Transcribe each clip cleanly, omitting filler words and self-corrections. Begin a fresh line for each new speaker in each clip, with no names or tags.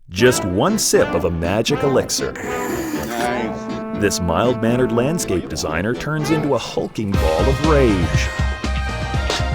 Just one sip of a magic elixir.
Nice.
This mild-mannered landscape designer turns into a hulking ball of rage.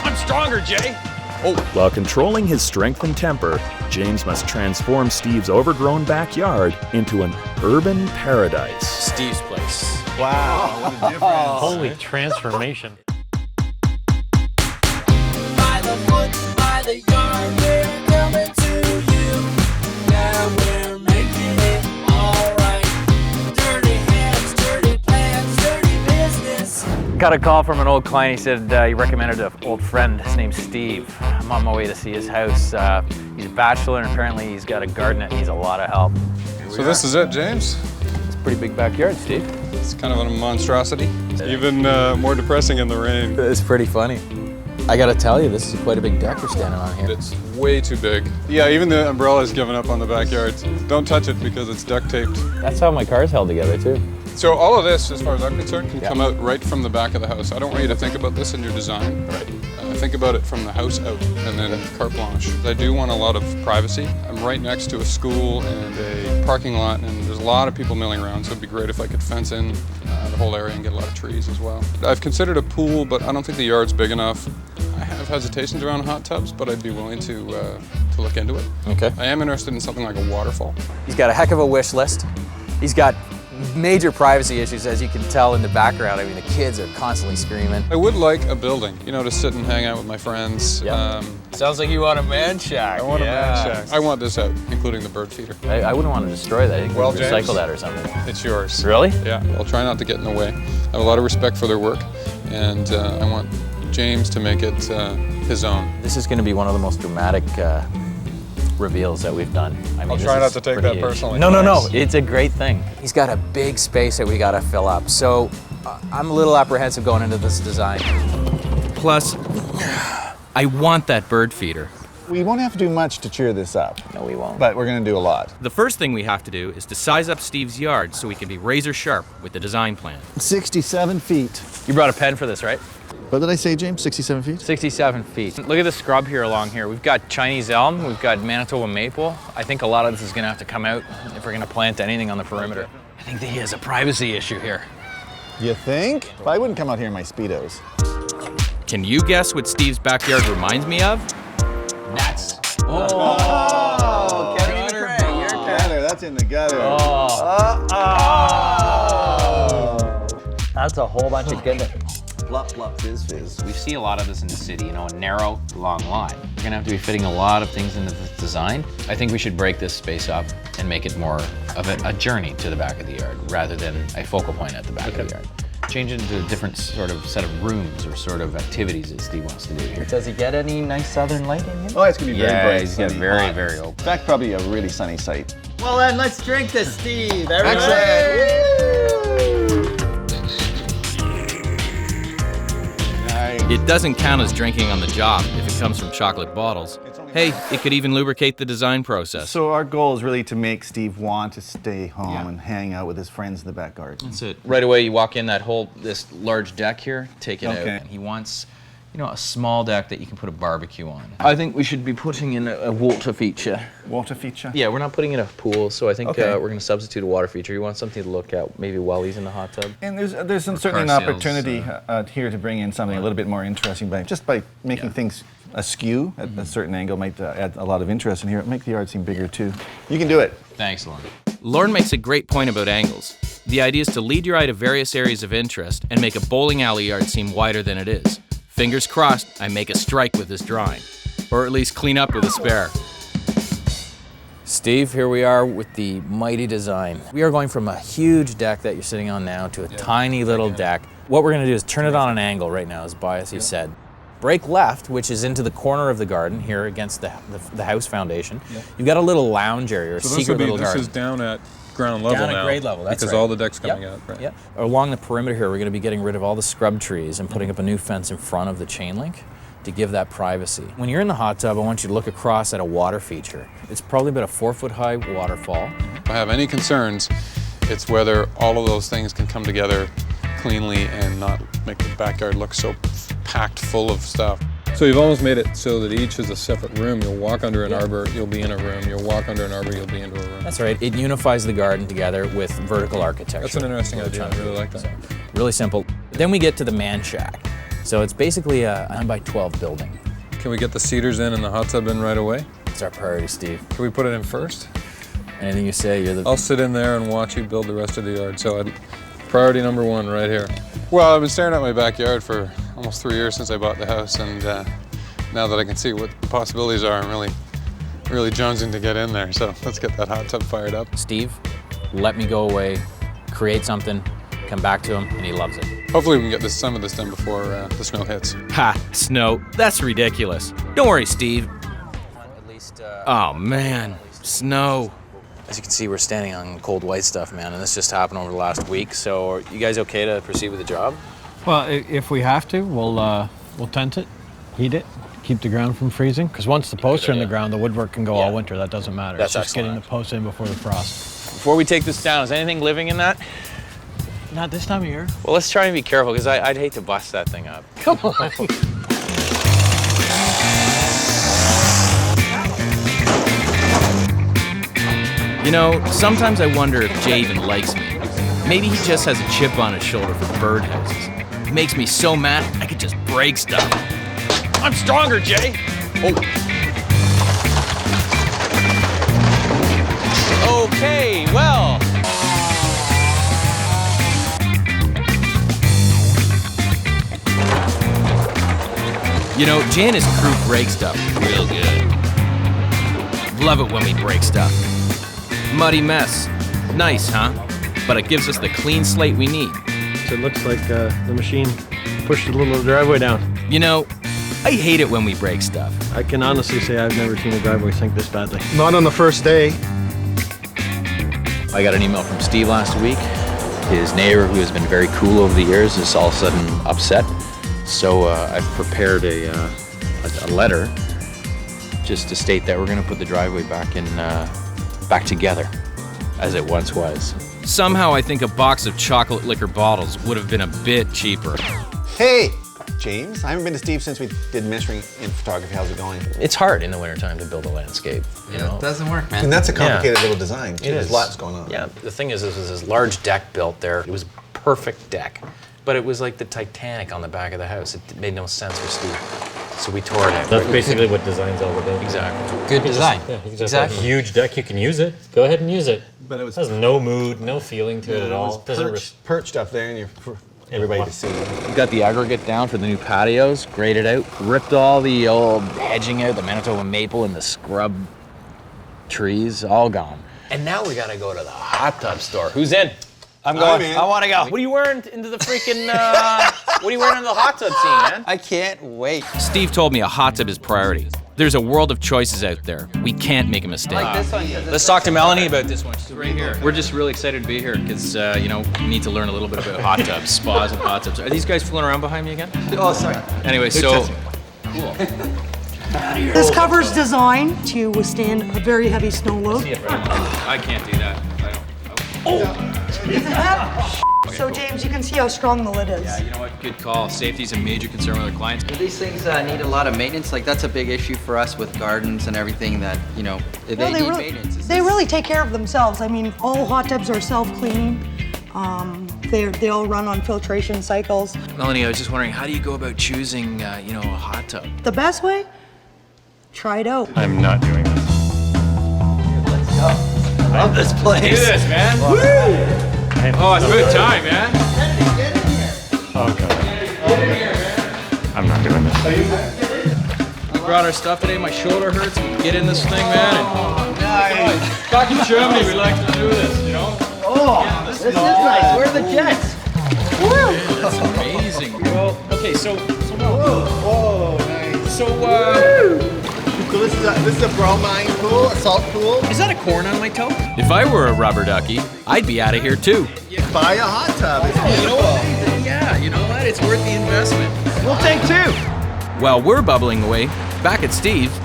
I'm stronger, Jay.
While controlling his strength and temper, James must transform Steve's overgrown backyard into an urban paradise.
Steve's place.
Wow, what a difference.
Holy transformation.
By the woods, by the yard, we're coming to you. Now we're making it alright. Dirty hands, dirty plans, dirty business.
Got a call from an old client. He said he recommended an old friend. His name's Steve. I'm on my way to see his house. He's a bachelor and apparently he's got a garden that needs a lot of help.
So this is it, James?
It's a pretty big backyard, Steve.
It's kind of a monstrosity. Even more depressing in the rain.
It's pretty funny. I gotta tell you, this is quite a big deck we're standing on here.
It's way too big. Yeah, even the umbrella's given up on the backyard. Don't touch it because it's duct taped.
That's how my car's held together too.
So all of this, as far as I'm concerned, can come out right from the back of the house. I don't want you to think about this in your design. Right. Think about it from the house out and then carte blanche. I do want a lot of privacy. I'm right next to a school and a parking lot, and there's a lot of people milling around, so it'd be great if I could fence in the whole area and get a lot of trees as well. I've considered a pool, but I don't think the yard's big enough. I have hesitations around hot tubs, but I'd be willing to look into it.
Okay.
I am interested in something like a waterfall.
He's got a heck of a wish list. He's got major privacy issues, as you can tell in the background. I mean, the kids are constantly screaming.
I would like a building, you know, to sit and hang out with my friends.
Yep.
Sounds like you want a man shack.
I want a man shack. I want this out, including the bird feeder.
I wouldn't want to destroy that. I think
Well,
we'd
James,
recycle that or something.
It's yours.
Really?
Yeah, I'll try not to get in the way. I have a lot of respect for their work, and I want James to make it his own.
This is going to be one of the most dramatic reveals that we've done. I mean,
I'll try not to take that personally.
No. It's a great thing. He's got a big space that we got to fill up. So I'm a little apprehensive going into this design.
Plus, I want that bird feeder.
We won't have to do much to cheer this up.
No, we won't.
But we're going to do a lot.
The first thing we have to do is to size up Steve's yard so we can be razor sharp with the design plan.
67 feet.
You brought a pen for this, right?
What did I say, James? 67 feet?
67 feet. Look at the scrub here along here. We've got Chinese elm, we've got Manitoba maple. I think a lot of this is gonna have to come out if we're gonna plant anything on the perimeter. I think that he has a privacy issue here.
You think? I wouldn't come out here in my Speedos.
Can you guess what Steve's backyard reminds me of?
Nuts.
Oh,
Kevin Craig, you're
gutter. That's in the gutter.
That's a whole bunch of goodness.
Blup, blup, fizz, fizz. We see a lot of this in the city, you know, a narrow, long line. We're gonna have to be fitting a lot of things into this design. I think we should break this space up and make it more of a journey to the back of the yard rather than a focal point at the back of the yard. Change it into a different sort of set of rooms or sort of activities that Steve wants to do here.
Does he get any nice southern light in here?
Oh, it's going to be very bright.
he's got
sunny,
very,
hot.
very open.
In fact, probably a really sunny site.
Well then, let's drink to Steve,
It doesn't count as drinking on the job if it comes from chocolate bottles. Hey, it could even lubricate the design process.
So our goal is really to make Steve want to stay home and hang out with his friends in the back garden.
That's it. Right away, you walk in this large deck here, take it out.
Okay.
And he wants, you know, a small deck that you can put a barbecue on. I think we should be putting in a water feature.
Water feature?
Yeah, we're not putting in a pool, so I think
Okay.
we're going to substitute a water feature. You want something to look at maybe while he's in the hot tub?
And there's certainly an
car sales,
opportunity here to bring in something a little bit more interesting by making things askew at a certain angle might add a lot of interest in here. Make the yard seem bigger too. You can do it.
Thanks, Lorne.
Lorne makes a great point about angles. The idea is to lead your eye to various areas of interest and make a bowling alley yard seem wider than it is. Fingers crossed, I make a strike with this drawing. Or at least clean up with a spare.
Steve, here we are with the mighty design. We are going from a huge deck that you're sitting on now to a tiny little deck. What we're gonna do is turn it on an angle right now, as Bias said. Break left, which is into the corner of the garden here against the house foundation. You've got a little lounge area, or a secret little garden.
This is down at ground level
Down at
now.
grade level, that's
because
right.
all the deck's coming out. Right.
Yep. Along the perimeter here, we're going to be getting rid of all the scrub trees and putting up a new fence in front of the chain link to give that privacy. When you're in the hot tub, I want you to look across at a water feature. It's probably about a 4-foot high waterfall.
If I have any concerns, it's whether all of those things can come together cleanly and not make the backyard look so packed full of stuff. So you've almost made it so that each is a separate room. You'll walk under an arbor, you'll be in a room. You'll walk under an arbor, you'll be into a room.
That's right. It unifies the garden together with vertical architecture.
That's an interesting idea. I really like that.
So, really simple. Then we get to the man shack. So it's basically a 9x12 building.
Can we get the cedars in and the hot tub in right away?
It's our priority, Steve.
Can we put it in first?
Anything you say, you're the...
I'll sit in there and watch you build the rest of the yard. So priority number 1 right here. Well, I've been staring at my backyard for almost 3 years since I bought the house, and now that I can see what the possibilities are, I'm really jonesing to get in there. So let's get that hot tub fired up.
Steve, let me go away, create something, come back to him, and he loves it.
Hopefully we can get some of this done before the snow hits.
Ha, snow. That's ridiculous. Don't worry, Steve.
At least,
Oh, man. Snow.
as you can see, we're standing on cold white stuff, man, and this just happened over the last week. So are you guys okay to proceed with the job?
Well, if we have to, we'll tent it, heat it, keep the ground from freezing. Because once the posts are in the ground, the woodwork can go all winter. That doesn't matter.
That's
it's just getting
excellent.
the posts in before the frost.
Before we take this down, is anything living in that?
Not this time of year.
Well, let's try and be careful, because I'd hate to bust that thing up.
Come on.
You know, sometimes I wonder if Jay even likes me. Maybe he just has a chip on his shoulder for birdhouses. It makes me so mad, I could just break stuff.
I'm stronger, Jay.
Okay, well.
You know, Jay and his crew break stuff real good. Love it when we break stuff. Muddy mess. Nice, huh? But it gives us the clean slate we need.
So it looks like the machine pushed a little driveway down.
You know, I hate it when we break stuff.
I can honestly say I've never seen a driveway sink this badly.
Not on the first day.
I got an email from Steve last week. His neighbor, who has been very cool over the years, is all of a sudden upset. So I've prepared a letter just to state that we're going to put the driveway back together as it once was.
Somehow I think a box of chocolate liquor bottles would have been a bit cheaper.
Hey, James. I haven't been to Steve since we did measuring in photography. How's it going?
It's hard in the wintertime to build a landscape, you know?
It doesn't work, man.
And that's a complicated little design, too.
It
There's
is.
lots going on.
Yeah, the thing is, there's this large deck built there. It was a perfect deck, but it was like the Titanic on the back of the house. It made no sense for Steve, so we tore it out.
That's basically what design's all about.
Exactly.
Good design.
Yeah, you just have a huge deck, you can use it. Go ahead and use it.
But it was
has no mood, no feeling to it at all. Doesn't
perched up there and you're for everybody to see.
We got the aggregate down for the new patios, graded out, ripped all the old hedging out, the Manitoba maple and the scrub trees, all gone. And now we gotta go to the hot tub store. Who's in?
I'm
going.
I want to go. What are you wearing into the freaking, what are you wearing into the hot tub scene, man?
I can't wait.
Steve told me a hot tub is priority. There's a world of choices out there. We can't make a mistake.
Let's talk to Melanie about this one. She's right here. We're just really excited to be here because, you know, we need to learn a little bit about hot tubs, spas and hot tubs. Are these guys fooling around behind me again?
Oh, sorry.
Anyway, so, cool.
This cover's designed to withstand a very heavy snow load.
I can't do that.
Isn't that? So James, you can see how strong the lid is.
Yeah, you know what? Good call. Safety is a major concern with our clients.
These things need a lot of maintenance. Like that's a big issue for us with gardens and everything that, you know, they need maintenance.
They really take care of themselves. I mean, all hot tubs are self-cleaning. They all run on filtration cycles.
Melanie, I was just wondering, how do you go about choosing, you know, a hot tub?
The best way? Try it out.
I'm not doing this.
Let's go. I love this place.
Do this, man.
Woo!
Oh, it's a good time, man.
Get in here.
Oh, God. I'm not doing this.
We brought our stuff today. My shoulder hurts. We can get in this thing, man. And
Nice.
back in Germany, we like to do this, you know?
Oh, this is nice. Where are the jets?
That's amazing. Well, okay, so
Whoa, nice.
So
this is a bromine pool, a salt pool.
is that a corn on my toe?
If I were a rubber ducky, I'd be out of here too.
Buy a hot tub. It's
You know what?
beautiful.
Yeah, you know what? It's worth the investment.
We'll take two.
While we're bubbling away, back at Steve's,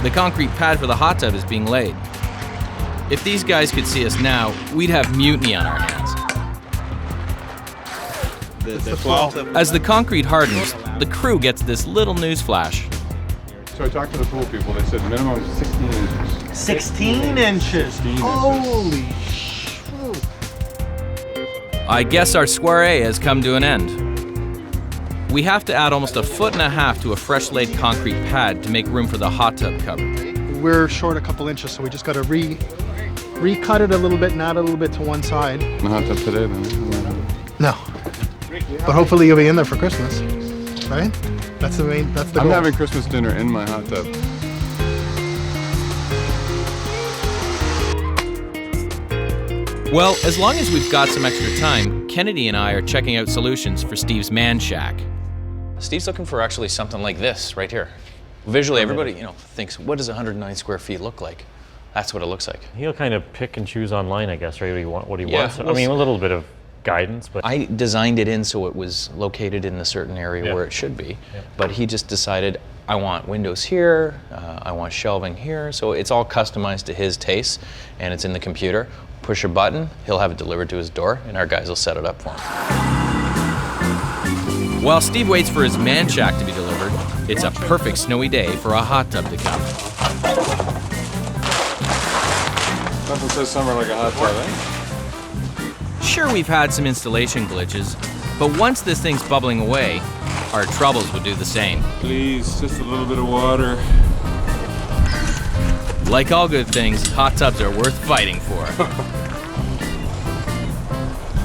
the concrete pad for the hot tub is being laid. If these guys could see us now, we'd have mutiny on our hands. As the concrete hardens, the crew gets this little news flash.
So I talked to the pool people. They said minimum 16 inches.
16 inches.
16
Holy
inches.
I guess our soiree has come to an end. We have to add almost 1.5 feet to a fresh laid concrete pad to make room for the hot tub cover.
We're short a couple inches, so we just got to recut it a little bit and add a little bit to one side.
The hot tub today, then?
No. But hopefully you'll be in there for Christmas, right? That's the goal.
I'm having Christmas dinner in my hot tub.
Well, as long as we've got some extra time, Kennedy and I are checking out solutions for Steve's man shack.
Steve's looking for actually something like this right here. Visually, everybody, thinks, what does 109 square feet look like? That's what it looks like.
He'll kind of pick and choose online, I guess, right? What he
Yeah,
wants.
well,
I mean, a little bit of guidance, but
I designed it in so it was located in a certain area where it should be.
Yeah.
But he just decided, I want windows here, I want shelving here. So it's all customized to his taste, and it's in the computer. Push a button, he'll have it delivered to his door, and our guys will set it up for him.
While Steve waits for his man shack to be delivered, it's a perfect snowy day for a hot tub to come.
Nothing says summer like a hot tub, eh?
Sure, we've had some installation glitches, but once this thing's bubbling away, our troubles will do the same.
Please, just a little bit of water.
Like all good things, hot tubs are worth fighting for.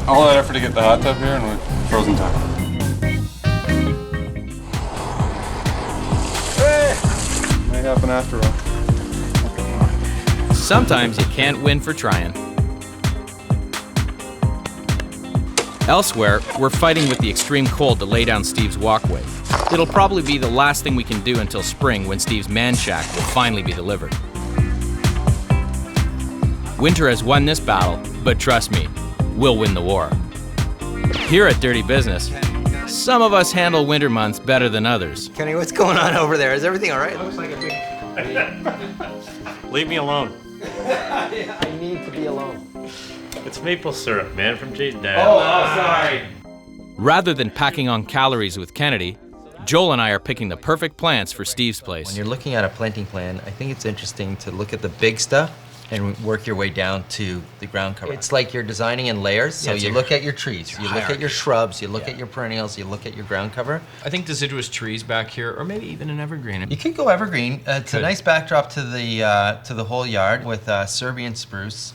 All that effort to get the hot tub here and we're frozen time. Hey! May happen after all.
Sometimes you can't win for trying. Elsewhere, we're fighting with the extreme cold to lay down Steve's walkway. It'll probably be the last thing we can do until spring when Steve's man shack will finally be delivered. Winter has won this battle, but trust me, we'll win the war. Here at Dirty Business, some of us handle winter months better than others.
Kenny, what's going on over there? Is everything all right?
Looks like a big...
leave me alone.
I need to be alone.
It's maple syrup, man, from Jay's dad.
Oh, sorry.
Rather than packing on calories with Kennedy, Joel and I are picking the perfect plants for Steve's place.
When you're looking at a planting plan, I think it's interesting to look at the big stuff and work your way down to the ground cover. It's like you're designing in layers, so you look at your trees, you look at your shrubs, you look at your perennials, you look at your ground cover.
I think deciduous trees back here, or maybe even an evergreen.
You could go evergreen. It's a nice backdrop to the whole yard with Serbian spruce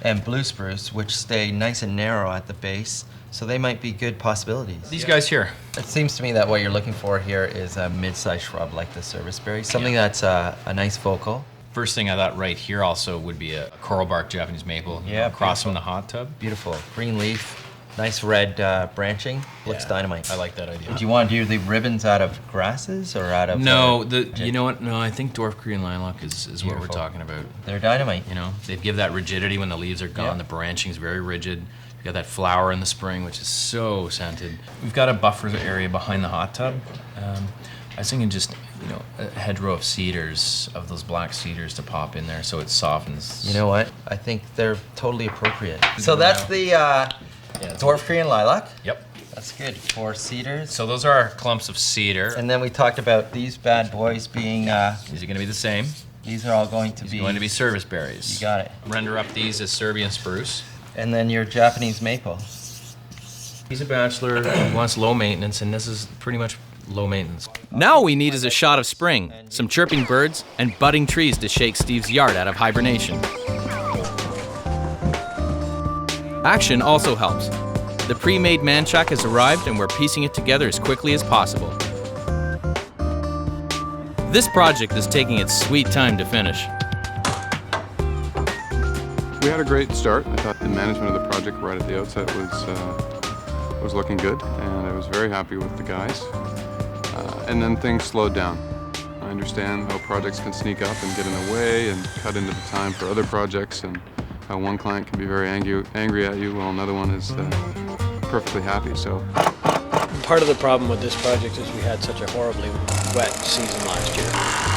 and blue spruce, which stay nice and narrow at the base. So they might be good possibilities.
These guys here.
It seems to me that what you're looking for here is a mid-sized shrub like the serviceberry, something that's a nice focal.
First thing I thought right here also would be a coral bark Japanese maple across from the hot tub.
Beautiful. Green leaf, nice red branching. Looks dynamite.
I like that idea.
Do you want to do the ribbons out of grasses or out of...
No, you know what? No, I think dwarf Korean lilac is what we're talking about.
They're dynamite.
You know, they give that rigidity when the leaves are gone. The branching's very rigid. You got that flower in the spring, which is so scented. We've got a buffer area behind the hot tub. I was thinking just, a hedgerow of cedars, of those black cedars to pop in there so it softens.
You know what? I think they're totally appropriate. So that's the dwarf Korean lilac.
Yep.
That's good. 4 cedars.
So those are our clumps of cedar.
And then we talked about these bad boys being...
these are going to be the same.
These are all going to
These are going to be service berries.
You got it.
Render up these as Serbian spruce.
And then your Japanese maple.
He's a bachelor, he wants low maintenance, and this is pretty much low maintenance.
Now all we need is a shot of spring, some chirping birds, and budding trees to shake Steve's yard out of hibernation. Action also helps. The pre-made man shack has arrived and we're piecing it together as quickly as possible. This project is taking its sweet time to finish.
We had a great start. I thought the management of the project right at the outset was looking good, and I was very happy with the guys. And then things slowed down. I understand how projects can sneak up and get in the way and cut into the time for other projects, and how one client can be very angry at you while another one is perfectly happy. So
part of the problem with this project is we had such a horribly wet season last year.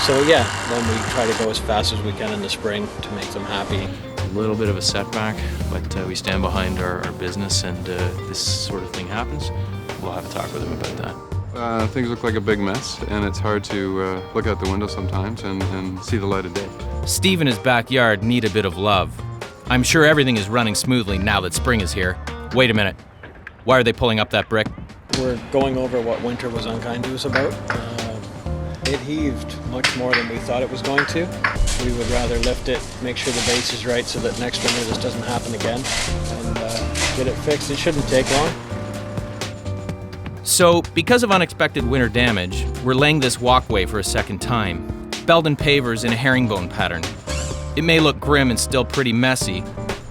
So yeah, then we try to go as fast as we can in the spring to make them happy.
A little bit of a setback, but we stand behind our business, and this sort of thing happens. We'll have a talk with them about that.
Things look like a big mess, and it's hard to look out the window sometimes and see the light of day.
Steve and his backyard need a bit of love. I'm sure everything is running smoothly now that spring is here. Wait a minute. Why are they pulling up that brick?
We're going over what winter was unkind to us about. It heaved much more than we thought it was going to. We would rather lift it, make sure the base is right so that next winter this doesn't happen again, and get it fixed. It shouldn't take long.
So, because of unexpected winter damage, we're laying this walkway for a second time. Belden pavers in a herringbone pattern. It may look grim and still pretty messy,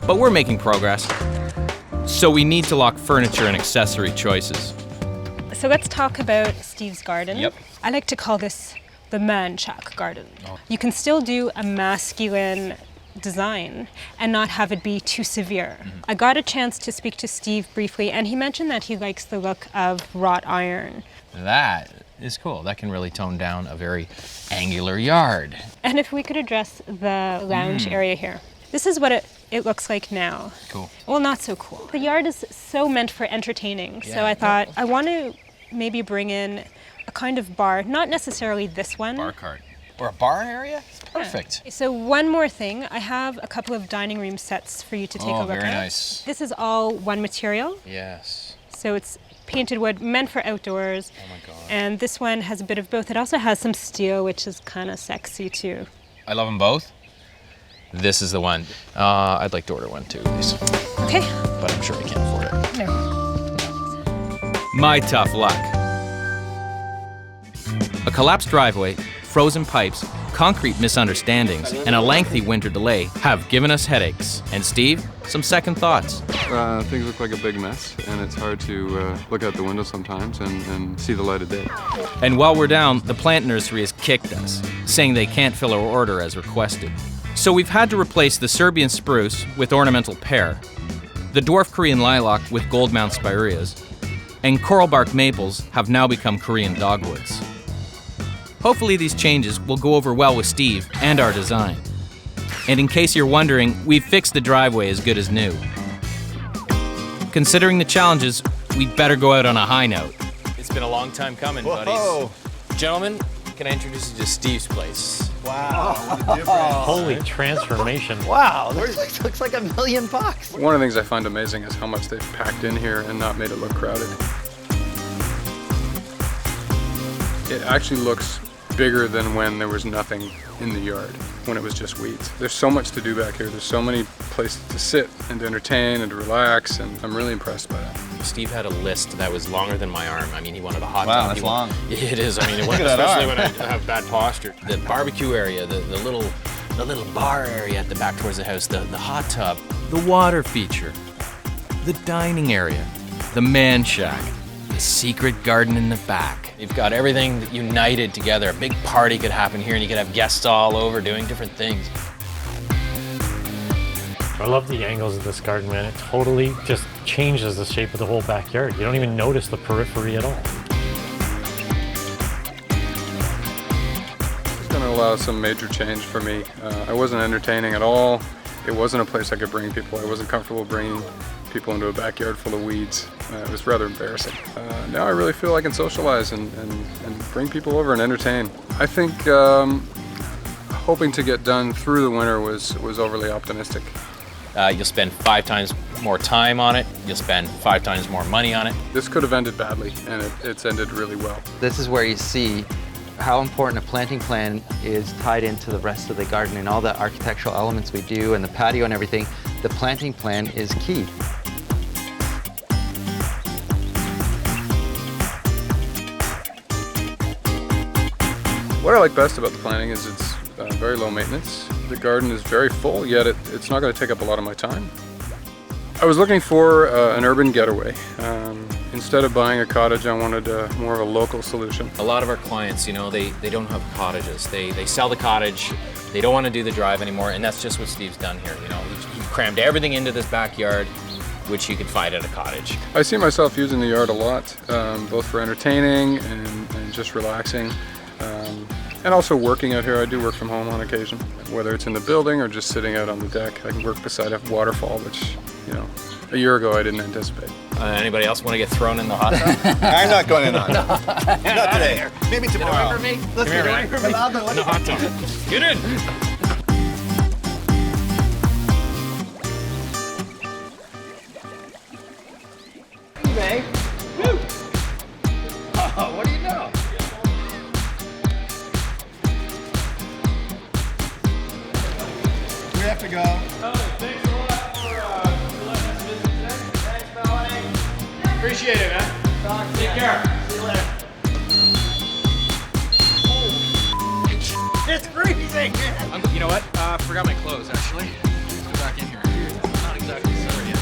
but we're making progress. So we need to lock furniture and accessory choices.
So let's talk about Steve's garden.
Yep.
I like to call this the man shack garden. You can still do a masculine design and not have it be too severe. I got a chance to speak to Steve briefly, and he mentioned that he likes the look of wrought iron.
That is cool. That can really tone down a very angular yard.
And if we could address the lounge area here. This is what it looks like now.
Cool.
Well, not so cool. The yard is so meant for entertaining, so I thought I want to maybe bring in a kind of bar, not necessarily this one.
Bar cart. Or a bar area? Perfect.
Yeah. So one more thing, I have a couple of dining room sets for you to take a look at.
Oh, very nice.
This is all one material.
Yes.
So it's painted wood, meant for outdoors.
Oh my God.
And this one has a bit of both. It also has some steel, which is kind of sexy too.
I love them both. This is the one. I'd like to order one too, please.
Okay.
But I'm sure I can't afford it.
No.
My tough luck. A collapsed driveway, frozen pipes, concrete misunderstandings, and a lengthy winter delay have given us headaches. And Steve, some second thoughts.
Things look like a big mess, and it's hard to look out the window sometimes and see the light of day.
And while we're down, the plant nursery has kicked us, saying they can't fill our order as requested. So we've had to replace the Serbian spruce with ornamental pear, the dwarf Korean lilac with gold mount spireas, and coral bark maples have now become Korean dogwoods. Hopefully these changes will go over well with Steve and our design. And in case you're wondering, we've fixed the driveway as good as new. Considering the challenges, we'd better go out on a high note.
It's been a long time coming, buddies. Gentlemen, can I introduce you to Steve's place?
Wow, what a difference.
Holy transformation.
Wow, this looks like $1 million.
One of the things I find amazing is how much they've packed in here and not made it look crowded. It actually looks bigger than when there was nothing in the yard, when it was just weeds. There's so much to do back here. There's so many places to sit and to entertain and to relax, and I'm really impressed by that.
Steve had a list that was longer than my arm. I mean, he wanted a hot tub.
Wow, that's long.
It is. I mean, especially when I have bad posture. The barbecue area, the little bar area at the back towards the house, the hot tub,
The water feature, the dining area, the man shack, the secret garden in the back.
You've got everything united together. A big party could happen here, and you could have guests all over doing different things.
I love the angles of this garden, man. It totally just changes the shape of the whole backyard. You don't even notice the periphery at all.
It's going to allow some major change for me. I wasn't entertaining at all. It wasn't a place I could bring people. I wasn't comfortable bringing people into a backyard full of weeds. It was rather embarrassing. Now I really feel I can socialize and bring people over and entertain. I think hoping to get done through the winter was overly optimistic.
You'll spend 5 times more time on it. You'll spend 5 times more money on it.
This could have ended badly, and it's ended really well.
This is where you see how important a planting plan is tied into the rest of the garden and all the architectural elements we do and the patio and everything. The planting plan is key.
What I like best about the planting is it's very low maintenance. The garden is very full, yet it's not going to take up a lot of my time. I was looking for an urban getaway. Instead of buying a cottage, I wanted more of a local solution.
A lot of our clients, you know, they don't have cottages. They sell the cottage, they don't want to do the drive anymore, and that's just what Steve's done here. You know, he crammed everything into this backyard, which you could find at a cottage.
I see myself using the yard a lot, both for entertaining and just relaxing. And also working out here. I do work from home on occasion, whether it's in the building or just sitting out on the deck. I can work beside a waterfall, which, you know, A year ago, I didn't anticipate.
Anybody else want to get thrown in the hot tub?
I'm not going in on it. Not today. Maybe tomorrow.
For me?
Let's
Come
get
here,
in.
man. In the hot tub. Get in.
Babe. Woo. Oh, what do you know? We have to go.
Thanks a lot for letting us visit today. Thanks, Melanie. Appreciate it, man. Take care. See you later.
It's freezing.
You know what? Forgot my clothes, actually. Let's go back in here. Not exactly summer yet.